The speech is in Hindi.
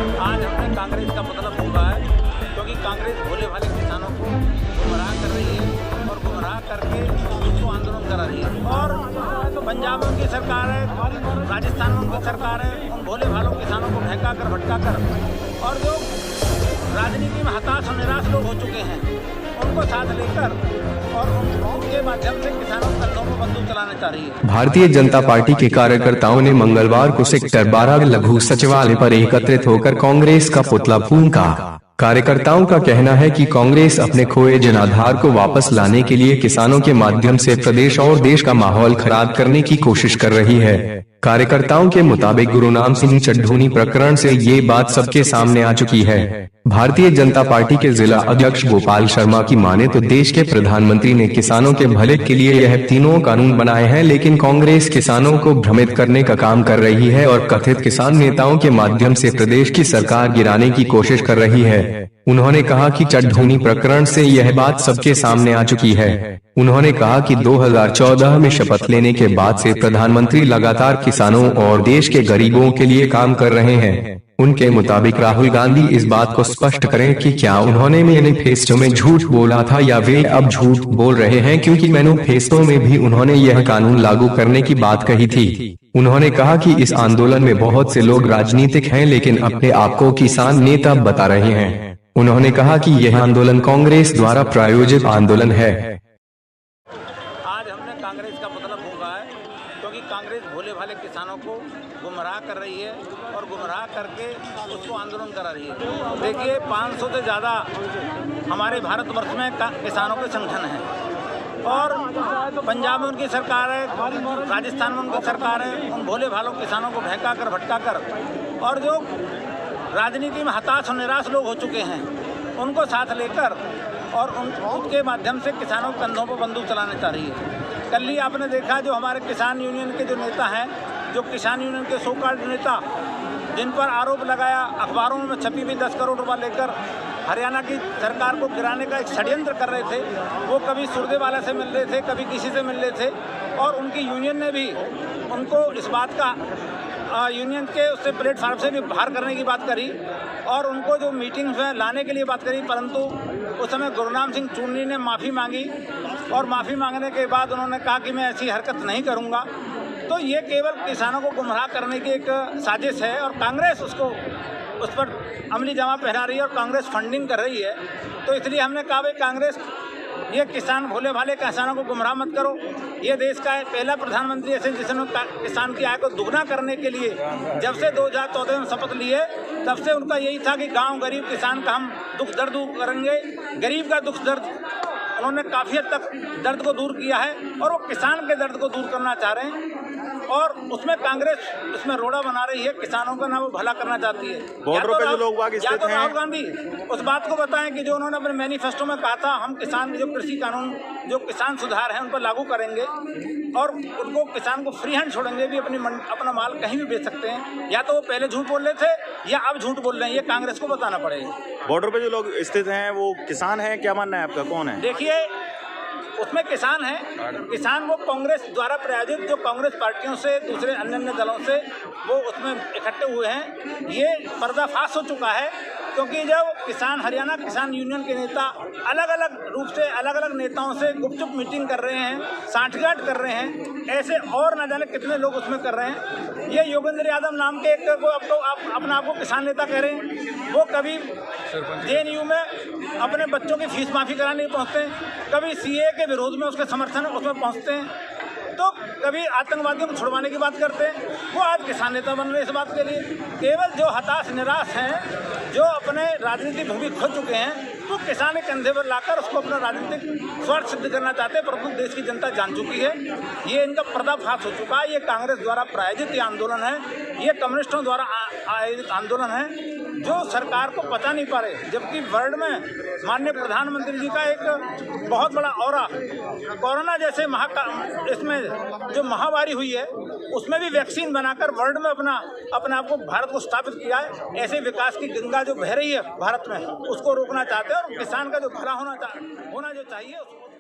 आज हमने कांग्रेस का मतलब फूंका है, क्योंकि कांग्रेस भोले भाले किसानों को गुमराह कर रही है और गुमराह करके उसको आंदोलन करा रही है। और पंजाब में उनकी सरकार है, राजस्थान में उनकी सरकार है, उन भोले भालों किसानों को बहका कर भटका कर, और जो राजनीति में हताश और निराश लोग हो चुके हैं उनको साथ लेकर और उनके माध्यम से किसानों के कंधों पर बंदूक चलाना चाह रही है। भारतीय जनता पार्टी के कार्यकर्ताओं ने मंगलवार को सेक्टर 12 लघु सचिवालय पर एकत्रित होकर कांग्रेस का पुतला फूंका। कार्यकर्ताओं का कहना है कि कांग्रेस अपने खोए जनाधार को वापस लाने के लिए किसानों के माध्यम से प्रदेश और देश का माहौल खराब करने की कोशिश कर रही है। कार्यकर्ताओं के मुताबिक गुरुनाम सिंह चड्ढूनी प्रकरण से ये बात सबके सामने आ चुकी है। भारतीय जनता पार्टी के जिला अध्यक्ष गोपाल शर्मा की माने तो देश के प्रधानमंत्री ने किसानों के भले के लिए यह तीनों कानून बनाए हैं, लेकिन कांग्रेस किसानों को भ्रमित करने का काम कर रही है और कथित किसान नेताओं के माध्यम से प्रदेश की सरकार गिराने की कोशिश कर रही है। उन्होंने कहा कि चड्ढूनी प्रकरण से यह बात सबके सामने आ चुकी है। उन्होंने कहा कि 2014 में शपथ लेने के बाद से प्रधानमंत्री लगातार किसानों और देश के गरीबों के लिए काम कर रहे हैं। उनके मुताबिक राहुल गांधी इस बात को स्पष्ट करें कि क्या उन्होंने मैनिफेस्टो में झूठ बोला था या वे अब झूठ बोल रहे हैं, क्योंकि मैनिफेस्टो में भी उन्होंने यह कानून लागू करने की बात कही थी। उन्होंने कहा कि इस आंदोलन में बहुत से लोग राजनीतिक हैं, लेकिन अपने आप को किसान नेता बता रहे हैं। उन्होंने कहा कि यह आंदोलन कांग्रेस द्वारा प्रायोजित आंदोलन है। आज हमने कांग्रेस का मतलब फूंका है, क्योंकि कांग्रेस भोले भाले किसानों को गुमराह कर रही है और गुमराह करके उसको आंदोलन करा रही है। देखिए, 500 से ज़्यादा हमारे भारतवर्ष में किसानों के संगठन हैं और पंजाब में उनकी सरकार है, राजस्थान में उनकी सरकार है। उन भोले भालों किसानों को बहका कर भटका कर और जो राजनीति में हताश और निराश लोग हो चुके हैं उनको साथ लेकर और उनके माध्यम से किसानों के कंधों पर बंदूक चलाना चाह रही है। कल ही आपने देखा जो हमारे किसान यूनियन के जो नेता हैं, जो किसान यूनियन के सो कॉल्ड नेता, जिन पर आरोप लगाया, अखबारों में छपी भी 10 करोड़ रुपये लेकर हरियाणा की सरकार को गिराने का एक षड्यंत्र कर रहे थे। वो कभी सुरदेवाला से मिल रहे थे, कभी किसी से मिल रहे थे और उनकी यूनियन ने भी उनको इस बात का यूनियन के उससे प्लेटफार्म से भी बाहर करने की बात करी और उनको जो मीटिंग्स में लाने के लिए बात करी, परंतु उस समय गुरुनाम सिंह चुन्नी ने माफ़ी मांगी और माफ़ी मांगने के बाद उन्होंने कहा कि मैं ऐसी हरकत नहीं करूंगा। तो ये केवल किसानों को गुमराह करने की एक साजिश है और कांग्रेस उस पर अमली जामा पहना रही है और कांग्रेस फंडिंग कर रही है। तो इसलिए हमने कहा भाई कांग्रेस, ये किसान भोले भाले किसानों को गुमराह मत करो। ये देश का पहला प्रधानमंत्री ऐसे जिसने किसान की आय को दुगना करने के लिए जब से 2014 में शपथ लिए तब से उनका यही था कि गांव गरीब किसान का हम दुख दर्द दूर करेंगे। गरीब का दुख दर्द उन्होंने काफ़ी हद तक दर्द को दूर किया है और वो किसान के दर्द को दूर करना चाह रहे हैं और उसमें कांग्रेस उसमें रोड़ा बना रही है, किसानों का ना वो भला करना चाहती है। या तो राहुल गांधी उस बात को बताएं कि जो उन्होंने अपने मैनिफेस्टो में कहा था, हम किसान जो कृषि कानून, जो किसान सुधार है उन पर लागू करेंगे और उनको किसान को फ्री हैंड छोड़ेंगे, भी अपना माल कहीं भी बेच सकते हैं। या तो वो पहले झूठ बोल रहे थे या अब झूठ बोल रहे हैं, ये कांग्रेस को बताना पड़ेगा। बॉर्डर पे जो लोग स्थित हैं वो किसान हैं, क्या मानना है आपका, कौन है? देखिए, उसमें किसान हैं, किसान वो कांग्रेस द्वारा प्रायोजित जो कांग्रेस पार्टियों से, दूसरे अन्य दलों से वो उसमें इकट्ठे हुए हैं। ये पर्दाफाश हो चुका है, क्योंकि जब किसान हरियाणा किसान यूनियन के नेता अलग अलग रूप से अलग अलग नेताओं से गुपचुप मीटिंग कर रहे हैं, साठगांठ कर रहे हैं, ऐसे और न जाने कितने लोग उसमें कर रहे हैं। ये योगेंद्र यादव नाम के एक को अब तो अपना आपको किसान नेता कह रहे हैं, वो कभी जेएनयू में अपने बच्चों की फीस माफ़ी कराने पहुँचते हैं, कभी सीए के विरोध में उसके समर्थन उसमें पहुँचते हैं, तो कभी आतंकवादियों को छुड़वाने की बात करते हैं। वो आज किसान नेता बन रहे हैं इस बात के लिए। केवल जो हताश निराश हैं, जो अपने राजनीतिक भूमि खो चुके हैं, वो किसान के कंधे पर लाकर उसको अपना राजनीतिक स्वार्थ सिद्ध करना चाहते हैं, परंतु देश की जनता जान चुकी है ये इनका पर्दाफाश हो चुका है। ये कांग्रेस द्वारा प्रायोजित ये आंदोलन है, ये कम्युनिस्टों द्वारा आयोजित आंदोलन है जो सरकार को पता नहीं पा रहे। जबकि वर्ल्ड में माननीय प्रधानमंत्री जी का एक बहुत बड़ा औरा, कोरोना जैसे इसमें जो महामारी हुई है उसमें भी वैक्सीन बनाकर वर्ल्ड में अपने आप को भारत को स्थापित किया है। ऐसे विकास की गंगा जो बह रही है भारत में, उसको रोकना चाहते हैं और किसान का जो भला होना जो चाहिए उसको